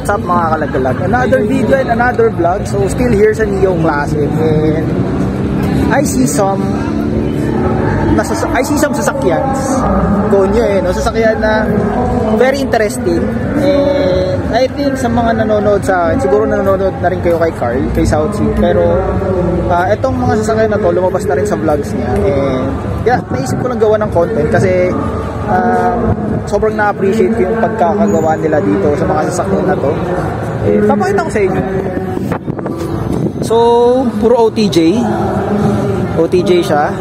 What's up mga kalagalag? Another video and another vlog. So still here sa Neo Classic, and I see some sasakyan. Konyo no? Sasakyan na very interesting. And I think sa mga nanonood sa akin, siguro nanonood na rin kayo kay Carl, kay Southsea. Pero etong mga sasakyan na to, lumabas na rin sa vlogs niya. And yeah, naisip ko lang gawa ng content kasi sobrang na-appreciate ko yung pagkakagawa nila dito sa mga sasakyan na to. Papakita ko sa inyo. So, puro OTJ siya.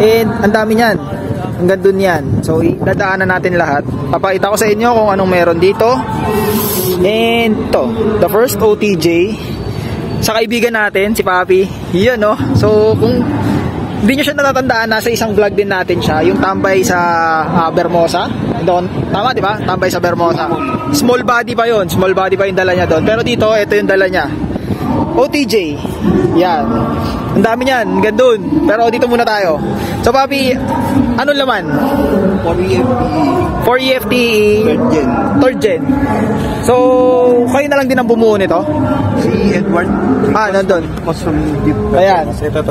And ang dami niyan. Hanggang dun yan. So, dadaanan natin lahat. Papakita ko sa inyo kung anong meron dito. And to, the first OTJ sa kaibigan natin, si Papi. Yun, no? So, kung hindi nyo siya natatandaan, nasa isang vlog din natin siya, yung tambay sa Bermosa doon, tama diba? Tambay sa Bermosa, small body pa yun, small body pa yung dala niya doon, pero dito, ito yung dala niya, OTJ, yan, ang dami niyan, gandun, pero dito muna tayo. So Papi, anong laman? 4EFTE 3rd gen. So, kayo na lang din ang bumuo nito? Si Edward. Nandun. Custom Jeep. Ayan. Ito.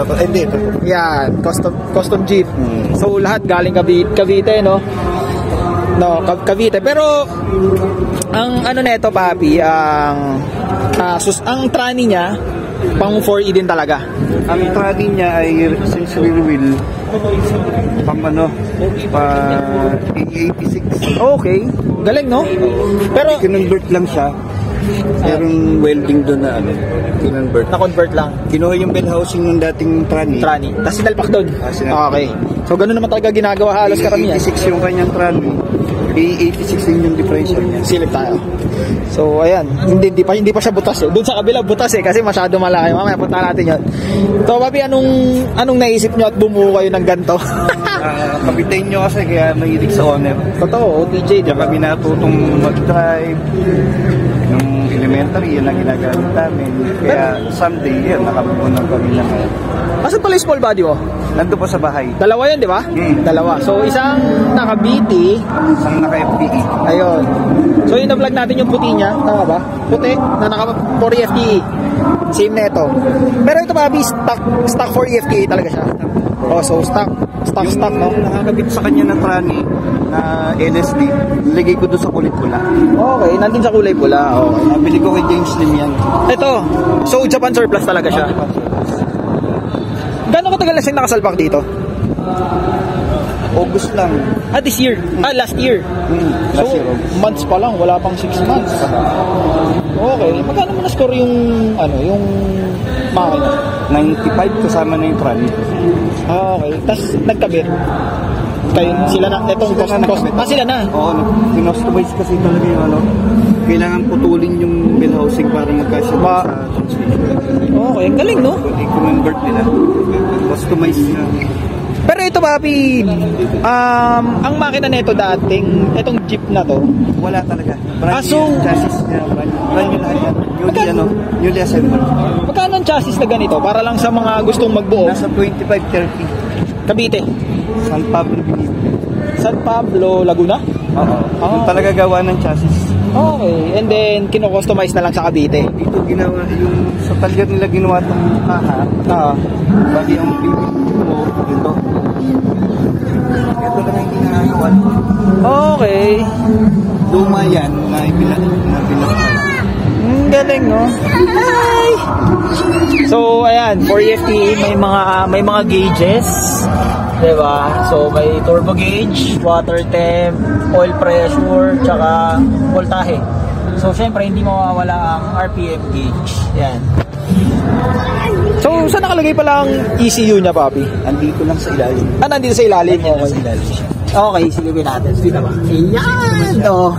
Yan, custom Jeep. So, lahat galing Cavite, no? No, Cavite. Pero, ang ano nito, Papi, ang trani niya, pang 4E din talaga. Ang trani niya ay since rear wheel, pang E86. Okay, galing, no? Pero kinonvert lang siya. Merong welding doon na kinonvert. Na-convert lang. Kinuha yung bell housing ng dating trani. Tapos sinalpak doon. Okay. So, ganun naman talaga ginagawa halos karamihan. E86 yung kanyang trani. E86 din yung differential niya. Silip tayo. So, ayan. Hindi pa siya butas eh. Doon sa kabila butas eh kasi masyado malaki. Mamaya punta natin yan. So, Papi, anong naisip nyo at bumuo kayo ng ganito? Kapitain nyo kasi kaya mahilig sa owner. Totoo, OTJ. Diyan kami natutong mag-drive. Nung elementary, yan ang ginagamit namin. Kaya someday, yan, nakapunan kami na ngayon. Asan pala yung small body mo? Nandun po sa bahay. Dalawa yan, di ba? Dalawa. So, isang naka-BT. Isang naka-FTE. Ayun. So, yung na-vlog natin yung puti niya. Tama ba? Puti na naka-4EFTE. Same na ito. Pero ito, Papi, stock 4EFTE talaga siya. Oh, so stock, no? Nakakabit sa kanya na trani na LSD, nilagay ko doon sa kulay pula. Okay, nandun sa kulay pula. Okay. Nabili ko kay James Lim yan. Ito, so Japan surplus talaga siya. Gano'ng katagal na siya nakasalpak dito? August lang. This year? Last year? Last year. Months pa lang, wala pang 6 months. Okay, magkano mo na-score yung makina? 95 kasama na yung trani. Okay, tapos nagkabit. Sila na, itong cost. Sila na? Oo, kinostomize kasi talaga yung kailangan putulin yung bell housing para magkasya sa transmission. Okay, ang galing, no? I-convert nila. Customize nila. Pero ito, Papi, ang makina nito dating, itong jeep na to, wala talaga. Brand so, chassis niya, brand new lahat yan. Newly assembled. Magkano ang chassis na ganito? Para lang sa mga gustong magbuo? Nasa 25-30. Cavite? San Pablo, Laguna? Oo. Talaga gawa ng chassis. Okay, and then kino-customize na lang sa Cavite. Dito ginawa, yung sa talyer nila ginawa itong kaha. Bagi yung bibig mo dito. Ito lang yung ginagawa. Okay. Luma yan na ibilang. Galing, no? Hi! So, ayan, 4EFTE, may mga gauges. Diba? So, may turbo gauge, water temp, oil pressure, tsaka voltahe. So, syempre, hindi mawawala ang RPM gauge. Yan. So, saan nakalagay pala ang ECU niya, Papi? Andito lang sa ilalim. Nandito sa ilalim. Okay, silipin natin. Dito ba? Ayan! Oh.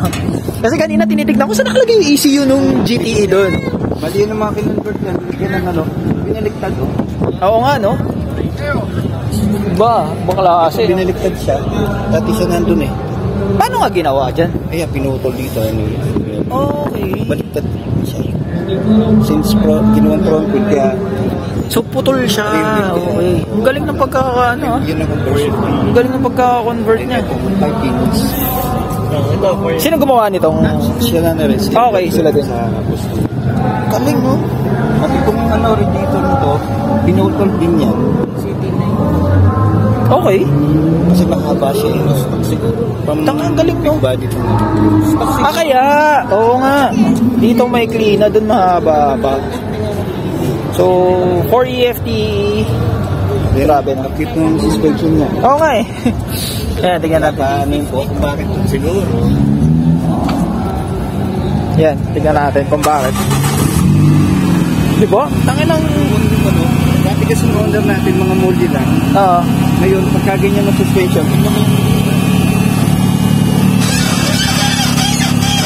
Kasi kanina tinitignan ko saan nakalagay yung ECU nung GTE doon. Mali yun ang mga kinonvert yan. Yan ang binaliktad. Oo nga, no? Bakla kasi. Binaliktad siya. Dati siya nandun eh. Paano nga ginawa dyan? Kaya pinutol dito. Okay. Baliktad siya. Since ginawang front wheel kaya. So putol siya. Okay. Ang galing ng pagkaka-ano. Yun ang conversion. Ang galing ng pagkaka-convert niya. 5 kilos. Sino gumawa nitong? Sila na rin. Okay, sila din. Sa gusto. Galing, no? At itong radiator nito, pinutol din yan. Okay. Kasi mahaba siya yung stock siguro. Ang galing, no? Body ito na. Kaya, oo nga. Dito may clean na, dun mahaba pa. So, 4 EFT. Grabe na. Nakit ng suspension niya. Oo nga eh. Ayan, tingnan natin. Ano yung po kung bakit siguro. Yan, tingnan natin kung bakit. Di ba? Tangin ng... Dati kasi order natin mga moldy lang. Oo. Ngayon, pagka ganyan ng suspension,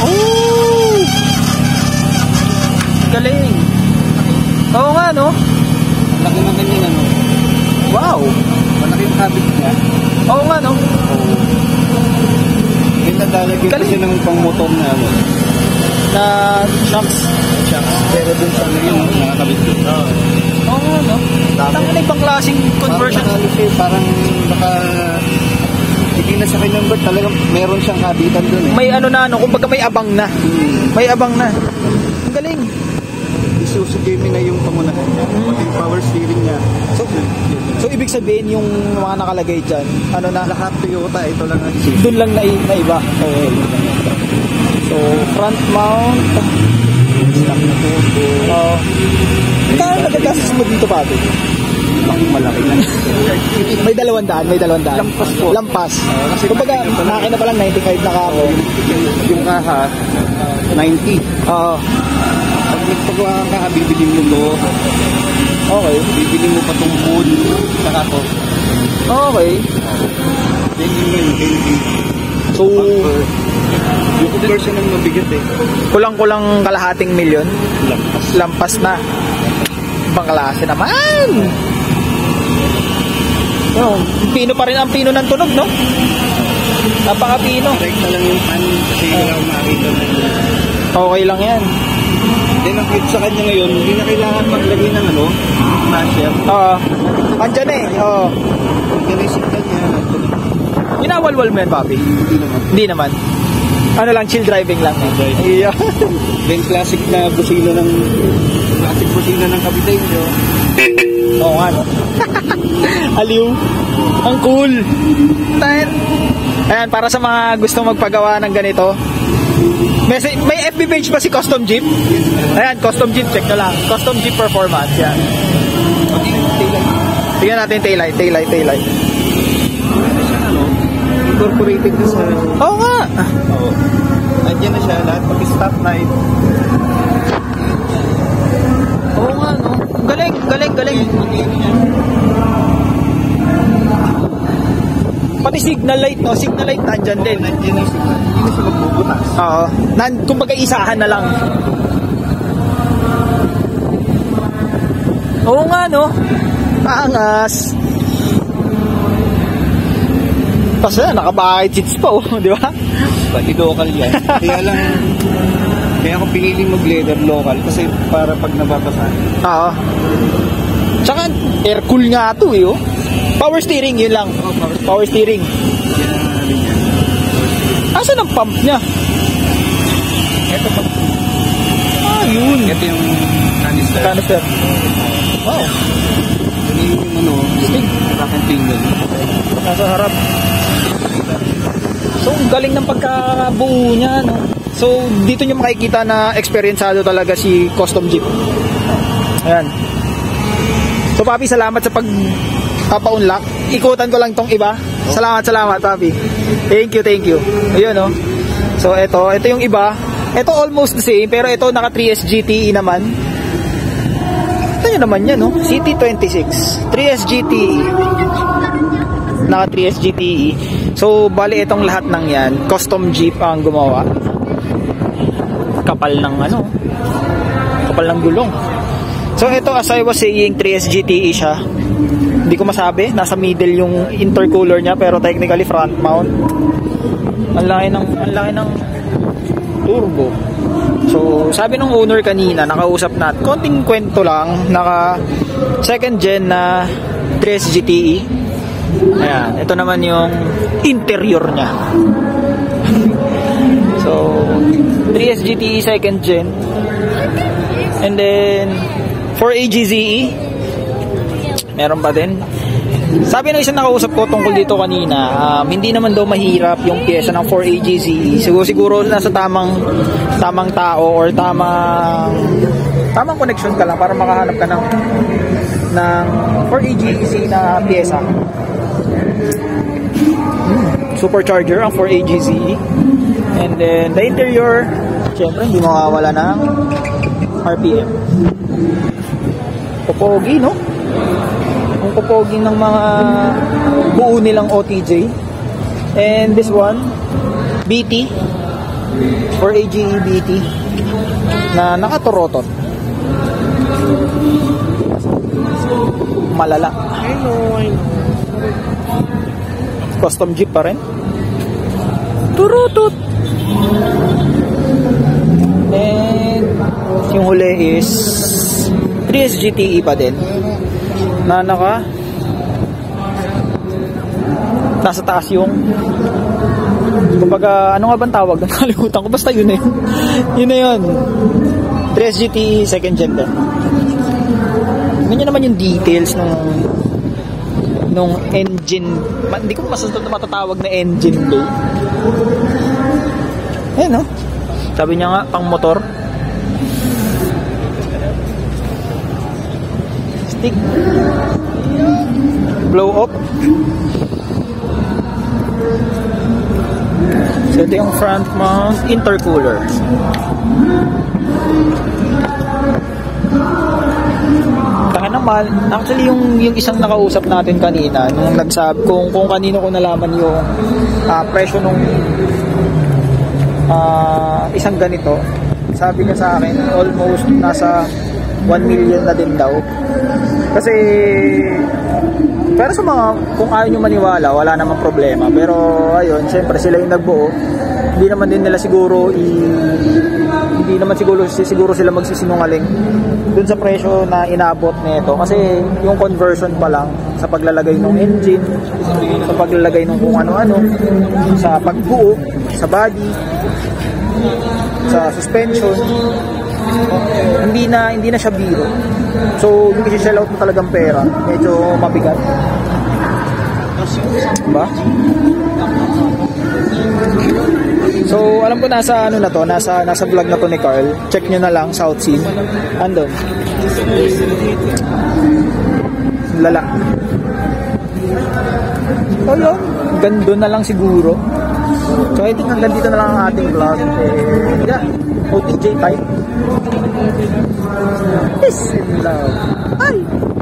Oh! Galing. Oo nga, no? laki ng ganyan ano. Wow! Malaki yung habit niya. Oo nga, no? May nadalagyan kasi ng pang-motor na ano. Na shocks. Pero dun sa ngayon, nakakabit dun. Oo nga, no? Tangin na ibang klaseng conversion. Parang baka hindi na sa kinumber, talagang meron siyang kabitan dun eh. May ano na, no? Kumbaga may abang na. May abang na. Ang galing. Isusugi na yung pamunahan niya. Pati yung power steering niya. So ibig sabihin yung mga nakalagay dyan, ano na? Lahat Toyota, ito lang ang Doon lang na iba. Okay. So front mount. stock na turbo. Kaya nagagastos mo dito pati? Malaki na. May 200, may 200. Lampas po. Lampas. Kumbaga, makina pa lang 95 na kako. Yung kaha, 90. Oo. Pag nagpagawa ka, bibili mo to. Okay. Bibili mo pa tong food. Saka to. Okay. Then yun, So, yung conversion ng mabigat eh. kulang-kulang kalahating milyon. Lampas. Lampas na. Ibang klase naman. No, pino pa rin ang pino ng tunog, no? Napaka-pino. Correct na lang yung pan kasi wala akong makakita na yun. Okay lang yan. Then ang cute sa kanya ngayon, hindi na kailangan maglagay ng masher. Oo. Andyan eh. Oo. Hindi na yung signal niya. Inawalwal mo yan, Bobby? Hindi naman. Hindi naman. Ano lang, chill driving lang. Driving. Yeah. Then classic na busina ng Kapitan nyo. Oo nga, no? Aliw. Ang cool. Ayan, para sa mga gustong magpagawa ng ganito, may FB page ba si Custom Jeep? Ayan, Custom Jeep, check nyo lang. Custom Jeep Performance, yan. Tingnan natin taillight. Incorporated na sa... Oo nga. Oo. Nandiyan na siya, lahat pag stop light. Oo nga, no? Galing. Pati signal light, no? Signal light nandyan din. Nandiyan na siya. Hindi na siya magbubutas. Oo. Kumbaga isahan na lang. Oo nga, no? Angas. Kasi naka-bucket seats pa, oh, di ba? Pati local yan. Kaya ako piniling mag-leather local kasi para pag nababasa. Oo. Tsaka air cool nga to eh, oh. Power steering, yun lang. Power steering. Asan ang pump niya? Ito pa. Yun. Ito yung canister. Wow. Yung stig. Nakakantingan. Nasa harap. So, ang galing ng pagkabuo niya, no? So, dito nyo makikita na experienceado talaga si Custom Jeep. Ayan. So, Papi, salamat sa pagpapa-unlock. Ikutan ko lang tong iba. Salamat, Papi. Thank you. Ayun, no? So, ito yung iba. Ito almost the same, pero ito naka 3S GTE naman. Ito nyo naman yan, no? CT26. 3S GTE. Naka 3S GTE. So, bali itong lahat ng yan, Custom Jeep ang gumawa. Kapal ng gulong. So, ito as I was saying, 3S GTE siya. Hindi ko masabi, nasa middle yung intercooler niya, pero technically front mount. Ang laki ng turbo. So, sabi ng owner kanina, nakausap natin, konting kwento lang, naka second gen na 3S GTE. Ayan, ito naman yung interior niya. So 3S GTE second gen. And then 4AGZE. Meron pa din. Sabi ng isang nakausap ko tungkol dito kanina, hindi naman daw mahirap yung pyesa ng 4AGZE. Siguro nasa tamang tao or tamang connection ka lang para makahanap ka ng 4AGZE na pyesa. Supercharger ang 4AGZE. And then the interior, syempre hindi mawawala ng RPM. Popogi, no? Ang popogi ng mga buo nilang OTJ. And this one, BT, 4AGE BT na nakaturotot. Malala. Custom Jeep pa rin. Turutot. And yung huli is 3S GTE pa din na nasa taas yung kumbaga ano nga bang tawag? Nakalimutan ko, basta yun na yun. Yun na yun, 3S GTE second gen din. Ganyan naman yung details nung engine, hindi ko matatawag na engine bay. Ayan, no? Sabi niya nga pang motor. Stick blow up. So ito yung front mount intercooler. Naman, actually yung isang nakausap natin kanina nung nagsab kung kanino ko nalaman yung presyo nung isang ganito, sabi niya sa akin almost nasa 1 million na din daw. Kasi pero sa mga kung ayaw nyo maniwala, wala namang problema, pero ayun, syempre sila yung nagbuo, hindi naman din nila siguro hindi naman siguro sila magsisinungaling dun sa presyo na inabot nito, kasi yung conversion pa lang sa paglalagay ng engine, sa paglalagay ng kung ano-ano, sa pagbuo, sa body, sa suspension, hindi na siya biro. So yung isi-shell out mo talagang pera, medyo mabigat, diba? So alam ko nasa ano na to, nasa vlog na to ni Carl. Check nyo na lang, South Scene. Andun. Lala. So yun, gando na lang siguro. So I think hanggang dito na lang ang ating vlog. Yeah, OTJ type. Peace and love. Bye!